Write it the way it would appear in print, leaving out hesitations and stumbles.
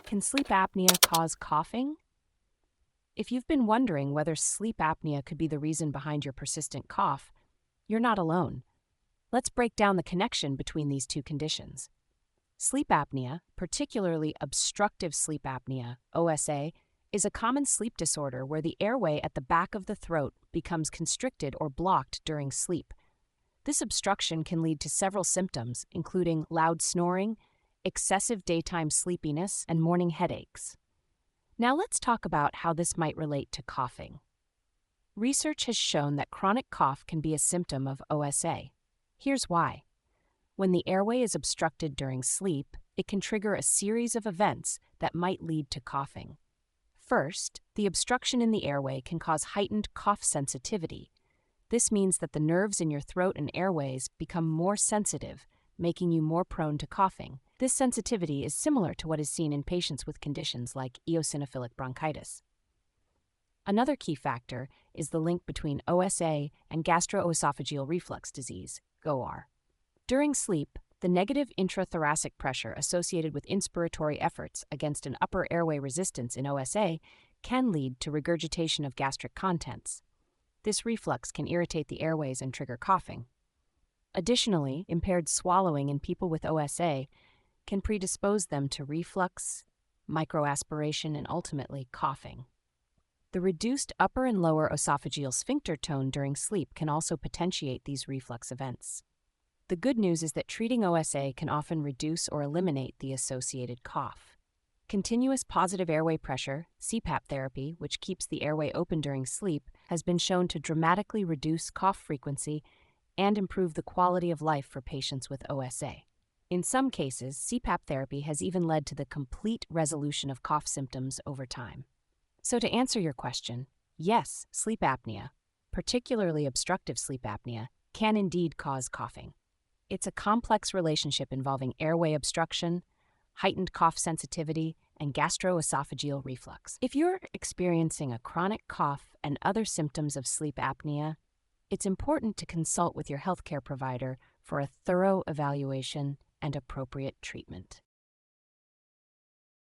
Can sleep apnea cause coughing? If you've been wondering whether sleep apnea could be the reason behind your persistent cough, you're not alone. Let's break down the connection between these two conditions. Sleep apnea, particularly obstructive sleep apnea, OSA, is a common sleep disorder where the airway at the back of the throat becomes constricted or blocked during sleep. This obstruction can lead to several symptoms, including loud snoring, excessive daytime sleepiness, and morning headaches. Now let's talk about how this might relate to coughing. Research has shown that chronic cough can be a symptom of OSA. Here's why. When the airway is obstructed during sleep, it can trigger a series of events that might lead to coughing. First, the obstruction in the airway can cause heightened cough sensitivity. This means that the nerves in your throat and airways become more sensitive, making you more prone to coughing. This sensitivity is similar to what is seen in patients with conditions like eosinophilic bronchitis. Another key factor is the link between OSA and gastro-oesophageal reflux disease, GOR. During sleep, the negative intrathoracic pressure associated with inspiratory efforts against an upper airway resistance in OSA can lead to regurgitation of gastric contents. This reflux can irritate the airways and trigger coughing. Additionally, impaired swallowing in people with OSA can predispose them to reflux, microaspiration, and ultimately coughing. The reduced upper and lower esophageal sphincter tone during sleep can also potentiate these reflux events. The good news is that treating OSA can often reduce or eliminate the associated cough. Continuous positive airway pressure, CPAP therapy, which keeps the airway open during sleep, has been shown to dramatically reduce cough frequency and improve the quality of life for patients with OSA. In some cases, CPAP therapy has even led to the complete resolution of cough symptoms over time. So to answer your question, yes, sleep apnea, particularly obstructive sleep apnea, can indeed cause coughing. It's a complex relationship involving airway obstruction, heightened cough sensitivity, and gastro-oesophageal reflux. If you're experiencing a chronic cough and other symptoms of sleep apnea, it's important to consult with your healthcare provider for a thorough evaluation and appropriate treatment.